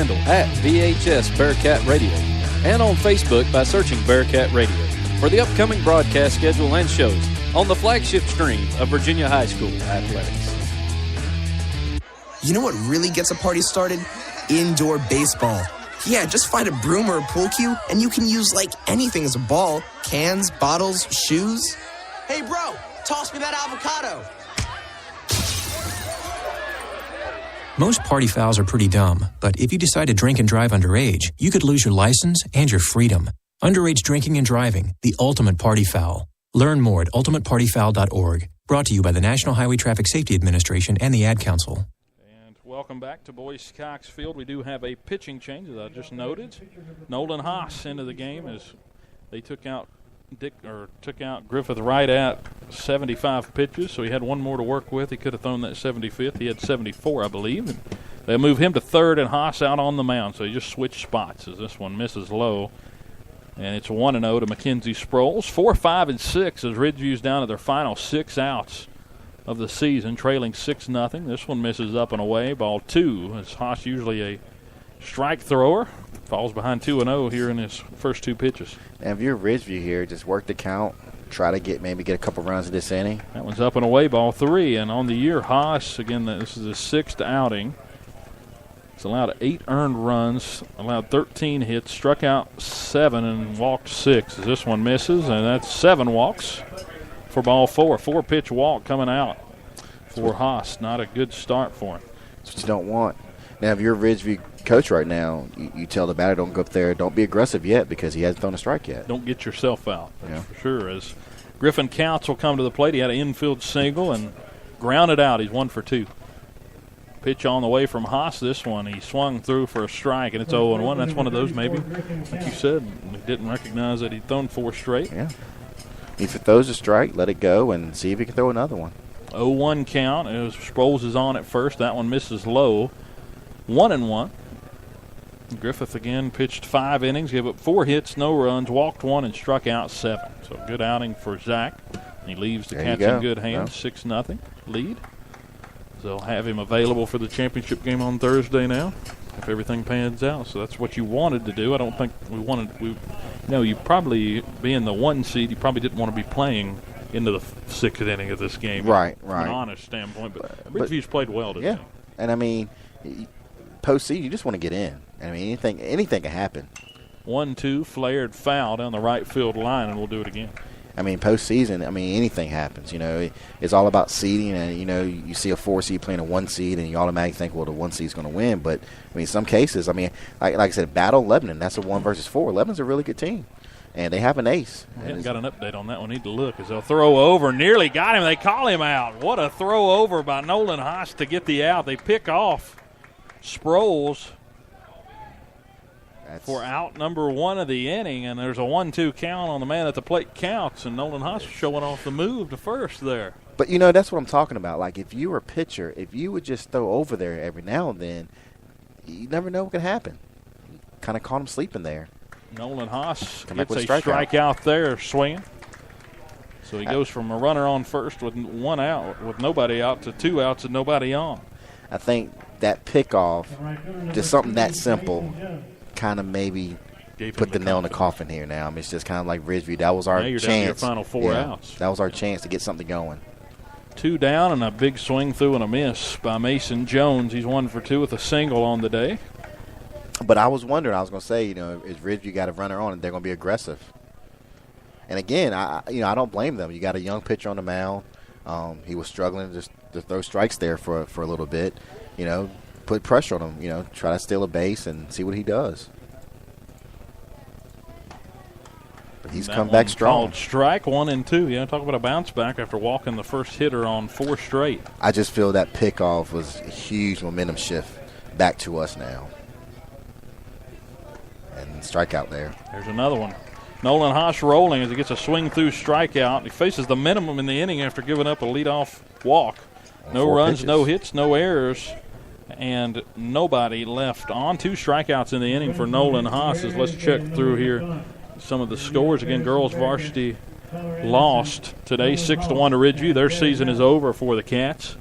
handle at VHS Bearcat Radio and on Facebook by searching Bearcat Radio for the upcoming broadcast schedule and shows on the flagship stream of Virginia High School athletics. You know what really gets a party started? Indoor baseball. Yeah, just find a broom or a pool cue, and you can use like anything as a ball. Cans, bottles, shoes. Hey, bro, toss me that avocado. Most party fouls are pretty dumb, but if you decide to drink and drive underage, you could lose your license and your freedom. Underage drinking and driving, the ultimate party foul. Learn more at ultimatepartyfoul.org. Brought to you by the National Highway Traffic Safety Administration and the Ad Council. And welcome back to Boyce Cox Field. We do have a pitching change, as I just noted. Nolan Haas into the game as they took out Griffith right at 75 pitches, so he had one more to work with. He could have thrown that 75th. He had 74, I believe. And they move him to third and Haas out on the mound, so he just switched spots as this one misses low. And it's 1-0 to Mackenzie Sproles. 4, 5, and 6 as Ridgeview's down to their final 6 outs of the season, trailing 6-0. This one misses up and away. Ball 2, as Haas usually a strike thrower. Falls behind 2-0 here in his first 2 pitches. And if you're Ridgeview here, just work the count. Try to maybe get a couple runs in this inning. That one's up and away, ball 3. And on the year, Haas, again, this is his 6th outing. He's allowed 8 earned runs, allowed 13 hits, struck out 7, and walked 6. As this one misses, and that's 7 walks for ball 4. 4-pitch walk coming out for Haas. Not a good start for him. That's what you don't want. Now, if you're a Ridgeview coach right now, you tell the batter, don't go up there, don't be aggressive yet because he hasn't thrown a strike yet. Don't get yourself out, that's for sure. As Griffin Counts will come to the plate, he had an infield single and grounded out. He's 1 for 2. Pitch on the way from Haas. This one, he swung through for a strike, and it's 0-1. That's one of those maybe, like you said, he didn't recognize that he'd thrown 4 straight. Yeah. If it throws a strike, let it go and see if he can throw another one. 0-1 count as Sproles is on at first. That one misses low. 1-1. Griffith again pitched 5 innings, gave up 4 hits, no runs, walked 1, and struck out 7. So good outing for Zach. He leaves the Cats in good hands, 6-0 lead. So they'll have him available for the championship game on Thursday now, if everything pans out. So that's what you wanted to do. I don't think you probably, being the 1 seed, you probably didn't want to be playing into the 6th inning of this game. Right. From an honest standpoint. But Ridgeview's played well today. Yeah, and I mean, postseason, you just want to get in. I mean, anything can happen. 1-2, flared foul down the right field line, and we'll do it again. I mean, postseason, I mean, anything happens. You know, it's all about seeding, and, you know, you see a 4 seed playing a 1 seed, and you automatically think, well, the 1 seed's going to win. But, I mean, some cases, I mean, like I said, battle Lebanon, that's a 1 versus 4. Lebanon's a really good team, and they have an ace. I haven't got an update on that one. Need to look as they'll throw over. Nearly got him. They call him out. What a throw over by Nolan Haas to get the out. They pick off Sproles for out number 1 of the inning, and there's a 1-2 count on the man at the plate counts, and Nolan Haas showing off the move to first there. But, you know, that's what I'm talking about. Like, if you were a pitcher, if you would just throw over there every now and then, you never know what could happen. Kind of caught him sleeping there. Nolan Haas gets a strikeout there swinging. So he goes from a runner on first with 1 out, with nobody out, to 2 outs and nobody on. I think that pickoff, just something that simple, kind of maybe put the nail in the coffin here now. I mean, it's just kind of like Ridgeview. That was our now you're chance. Down to your final 4 outs. That was our chance to get something going. 2 down and a big swing through and a miss by Mason Jones. He's 1 for 2 with a single on the day. But I was wondering, I was going to say, you know, is Ridgeview got a runner on and they're going to be aggressive. And again, I don't blame them. You got a young pitcher on the mound. He was struggling just to throw strikes there for a little bit. You know, put pressure on him. You know, try to steal a base and see what he does. But he's come back strong. Called strike 1 and 2. You know, talk about a bounce back after walking the first hitter on 4 straight. I just feel that pickoff was a huge momentum shift back to us now. And strikeout there. There's another one. Nolan Haas rolling as he gets a swing through strikeout. He faces the minimum in the inning after giving up a leadoff walk. No runs, no hits, no errors, and nobody left on. 2 strikeouts in the inning for Nolan Haas. Let's check through here some of the scores. Again, girls varsity lost today 6-1 to Ridgeview. Their season is over for the Cats.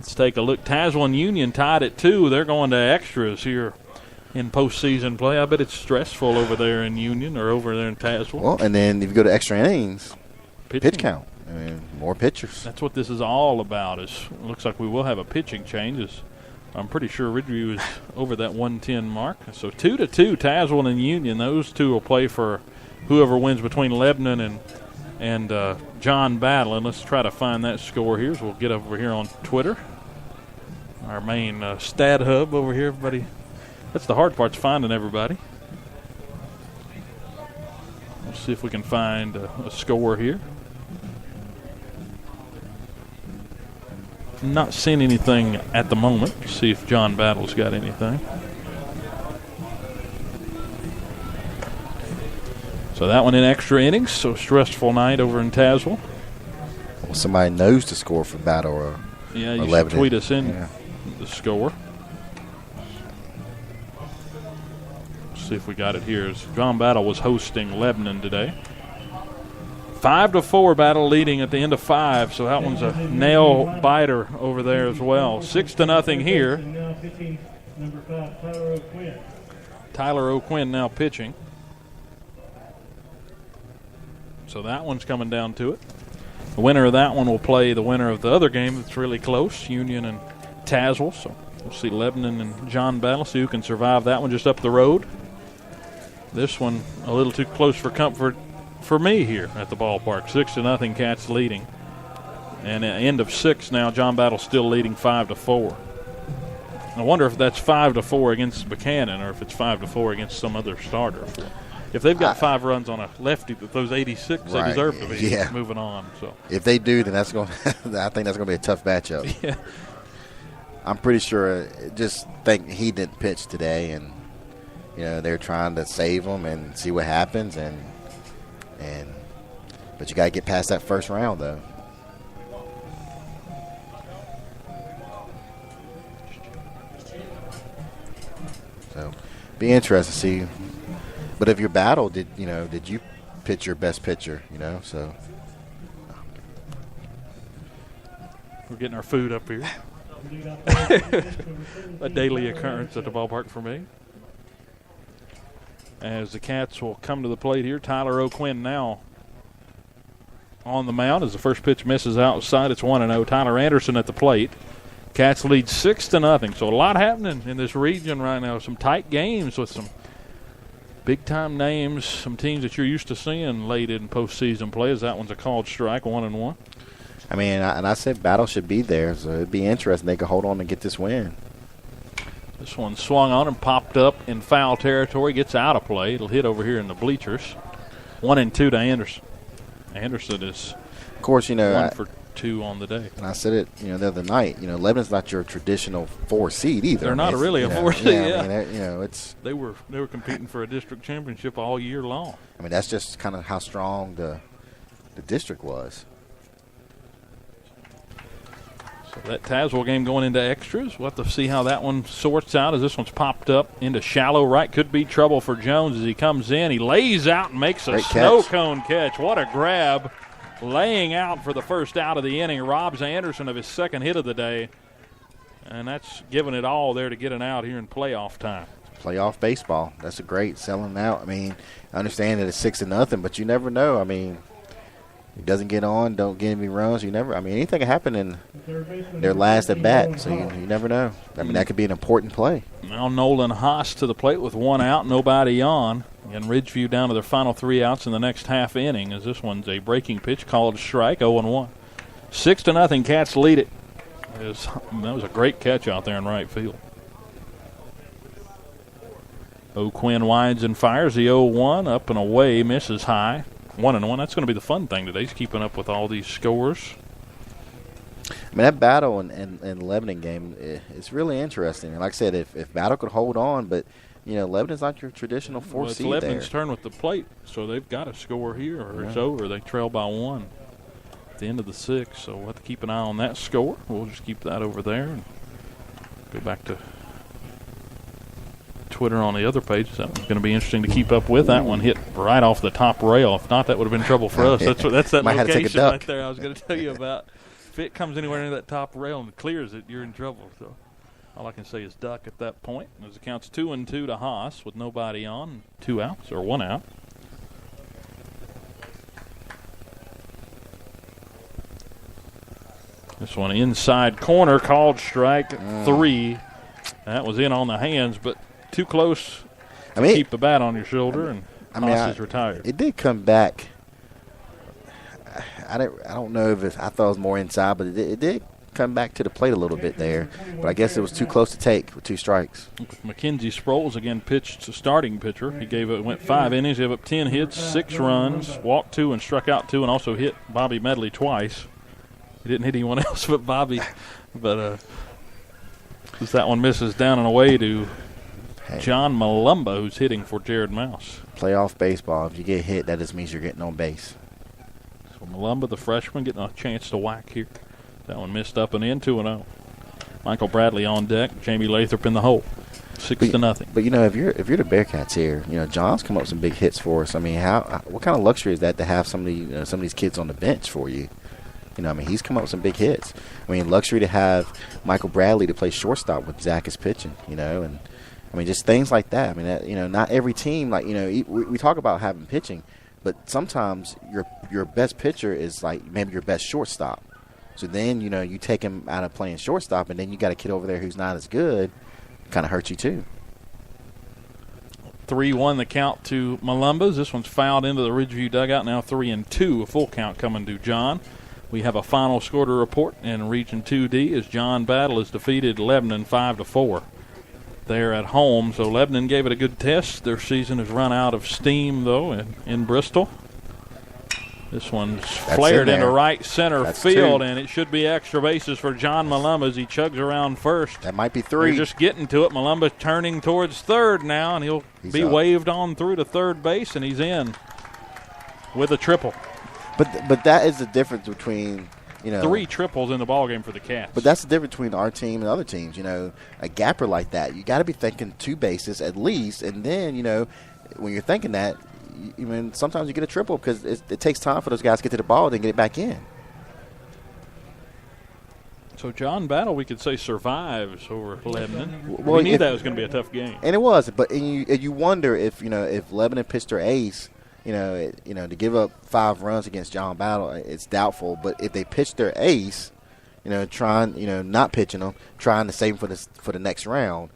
Let's take a look. Tazewell and Union tied at 2. They're going to extras here in postseason play. I bet it's stressful over there in Union or over there in Tazewell. Well, and then if you go to extra innings, pitch count. I mean, more pitchers. That's what this is all about. It looks like we will have a pitching change. I'm pretty sure Ridgeview is over that 110 mark. So 2-2, Tazewell and Union. Those two will play for whoever wins between Lebanon and John Battle. And let's try to find that score here. So we'll get over here on Twitter, our main stat hub over here. Everybody, that's the hard part, is finding everybody. We'll see if we can find a score here. Not seeing anything at the moment. See if John Battle's got anything. So that one in extra innings. So stressful night over in Tazewell. Well, somebody knows the score for Battle or yeah, you Lebanon. Should tweet us in the score. See if we got it here. John Battle was hosting Lebanon today. 5-4 Battle leading at the end of 5, so that one's a nail biter over there as well. 6-0 here. Tyler O'Quinn now pitching. So that one's coming down to it. The winner of that one will play the winner of the other game that's really close, Union and Tazewell. So we'll see Lebanon and John Battle, see who can survive that one just up the road. This one a little too close for comfort for me here at the ballpark. 6-0 Cats leading. And at the end of 6 now, John Battle still leading 5-4. I wonder if that's 5-4 against Buchanan or if it's 5-4 against some other starter. If they've got 5 runs on a lefty with those 86, they deserve to be moving on. So if they do, then that's going. I think that's going to be a tough matchup. Yeah. I'm pretty sure. Just think he didn't pitch today, and they're trying to save him and see what happens, but you got to get past that first round, though. So, be interested to see. But if your Battle, did you pitch your best pitcher? So we're getting our food up here. A daily occurrence at the ballpark for me. As the Cats will come to the plate here, Tyler O'Quinn now on the mound as the first pitch misses outside. It's 1-0. Tyler Anderson at the plate. Cats lead 6-0. So a lot happening in this region right now. Some tight games with some big-time names, some teams that you're used to seeing late in postseason play. As that one's a called strike, 1-1. I mean, I said Battle should be there, so it'd be interesting. They could hold on and get this win. This one swung on and popped up in foul territory. Gets out of play. It'll hit over here in the bleachers. 1-2 to Anderson. Anderson is, of course, 1 for 2 on the day. And I said it, the other night. Lebanon's not your traditional 4 seed either. They're not really a 4 seed. Yeah. I mean, it's they were competing for a district championship all year long. I mean, that's just kind of how strong the district was. So that Tazewell game going into extras. We'll have to see how that one sorts out as this one's popped up into shallow right. Could be trouble for Jones as he comes in. He lays out and makes a snow cone catch. What a grab. Laying out for the first out of the inning. Robs Anderson of his second hit of the day. And that's giving it all there to get an out here in playoff time. Playoff baseball. That's a great selling out. I mean, I understand that it's 6-0, but you never know. I mean, he doesn't get on, don't get any runs. Anything can happen in their last at bat, so you never know. I mean, that could be an important play. Now Nolan Haas to the plate with 1 out, nobody on. And Ridgeview down to their final 3 outs in the next half inning as this one's a breaking pitch called strike, 0-1. 6-0, Cats lead it. That was a great catch out there in right field. O'Quinn winds and fires the 0-1, up and away, misses high. 1-1. That's going to be the fun thing today. He's keeping up with all these scores. I mean, that Battle and Lebanon game is really interesting. And like I said, if Battle could hold on, but Lebanon's not your traditional 4 seed there. It's Lebanon's turn with the plate, so they've got to score here, or it's over. They trail by 1 at the end of the 6. So we'll have to keep an eye on that score. We'll just keep that over there and go back to Twitter on the other page. That's going to be interesting to keep up with. That one hit right off the top rail. If not, that would have been trouble for us. That's that Might location right there I was going to tell you about. if it comes anywhere near that top rail and clears it, you're in trouble. So all I can say is duck at that point. As it counts 2-2 to Haas with nobody on, 2 outs or 1 out. This one inside corner, called strike 3. That was in on the hands, but too close to keep the bat on your shoulder, and Haas is retired. It did come back. I don't know if I thought it was more inside, but it did come back to the plate a little bit there. But I guess it was too close to take with 2 strikes. Mackenzie Sproles again pitched to starting pitcher. He went 5 innings, gave up 10 hits, 6 runs, walked 2 and struck out 2, and also hit Bobby Medley twice. He didn't hit anyone else but Bobby. But that one misses down and away to John Malumba, who's hitting for Jared Mouse. Playoff baseball. If you get hit, that just means you're getting on base. So Malumba, the freshman, getting a chance to whack here. That one missed up and in, 2-0. Michael Bradley on deck. Jamie Lathrop in the hole, 6-0. But if you're the Bearcats here, John's come up with some big hits for us. I mean, what kind of luxury is that to have some of these kids on the bench for you? He's come up with some big hits. Luxury to have Michael Bradley to play shortstop with Zach is pitching, and just things like that. Not every team, we talk about having pitching, but sometimes your best pitcher is like maybe your best shortstop. So then, you take him out of playing shortstop, and then you got a kid over there who's not as good, kind of hurts you too. 3-1 the count to Malumbas. This one's fouled into the Ridgeview dugout. Now 3-2, a full count coming to John. We have a final score to report in Region 2D as John Battle is defeated Lebanon 5-4. They're at home, so Lebanon gave it a good test. Their season has run out of steam, though, in Bristol. This one's flared into right center field, and it should be extra bases for John Malumba as he chugs around first. That might be 3. They're just getting to it. Malumba turning towards third now, and he'll be waved on through to third base, and he's in with a triple. But that is the difference between 3 triples in the ballgame for the Cats. But that's the difference between our team and other teams. A gapper like that, you got to be thinking 2 bases at least, and then when you're thinking that, sometimes you get a triple because it takes time for those guys to get to the ball and then get it back in. So John Battle, we could say, survives over Lebanon. We knew that was going to be a tough game, and it was. But you wonder if Lebanon pitched their ace. To give up 5 runs against John Battle, it's doubtful. But if they pitch their ace, trying, not pitching them, trying to save them for the next round,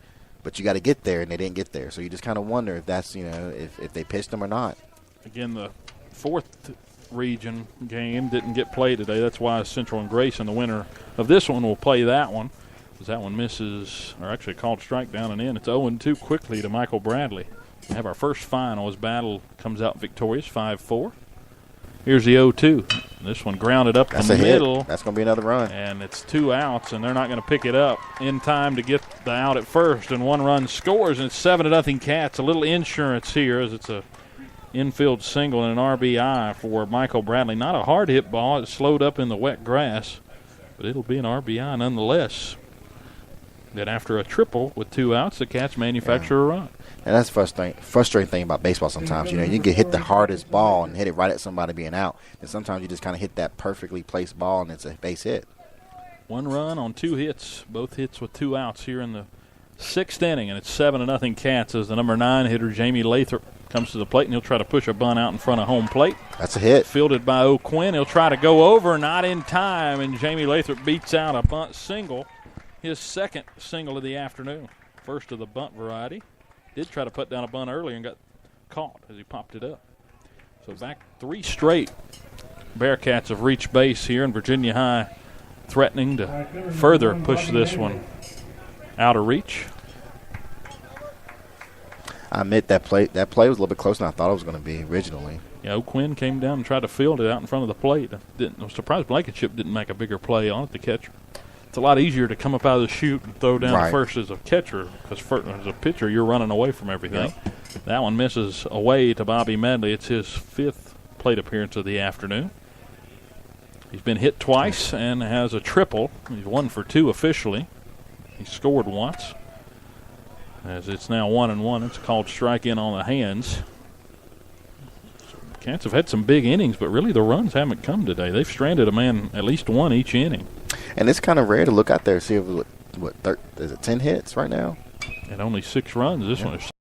but you got to get there, and they didn't get there. So you just kind of wonder if that's, if they pitched them or not. Again, the 4th region game didn't get played today. That's why Central and Grayson, the winner of this one, will play that one. Because that one misses, or actually called strike down and in. It's 0-2 quickly to Michael Bradley. We have our first final as Battle comes out victorious, 5-4. Here's the 0-2. This one grounded up the middle. That's going to be another run. And it's 2 outs, and they're not going to pick it up in time to get the out at first. And 1 run scores, and it's 7-0 Cats. A little insurance here as it's a infield single and an RBI for Michael Bradley. Not a hard hit ball. It slowed up in the wet grass, but it'll be an RBI nonetheless. Then after a triple with 2 outs, the Cats manufacture a run. And that's the frustrating thing about baseball sometimes. You can get hit the hardest ball and hit it right at somebody being out. And sometimes you just kind of hit that perfectly placed ball, and it's a base hit. 1 run on 2 hits, both hits with 2 outs here in the 6th inning. And it's 7-0 Cats as the number 9 hitter, Jamie Lathrop, comes to the plate, and he'll try to push a bunt out in front of home plate. That's a hit. Fielded by O'Quinn. He'll try to go over, not in time, and Jamie Lathrop beats out a bunt single. His 2nd single of the afternoon, first of the bunt variety. Did try to put down a bunt earlier and got caught as he popped it up. So back 3 straight. Bearcats have reached base here, and Virginia High threatening to further push this one out of reach. I admit that play was a little bit closer than I thought it was going to be originally. Yeah, O'Quinn came down and tried to field it out in front of the plate. I was surprised Blankenship didn't make a bigger play on it, the catcher. It's a lot easier to come up out of the chute and throw down first as a catcher, because as a pitcher, you're running away from everything. Yep. That one misses away to Bobby Medley. It's his 5th plate appearance of the afternoon. He's been hit twice and has a triple. He's 1 for 2 officially. He scored once. As it's now 1-1, it's called strike in on the hands. So Cats have had some big innings, but really the runs haven't come today. They've stranded a man at least one each inning. And it's kind of rare to look out there and see if is it 10 hits right now? And only 6 runs. This one is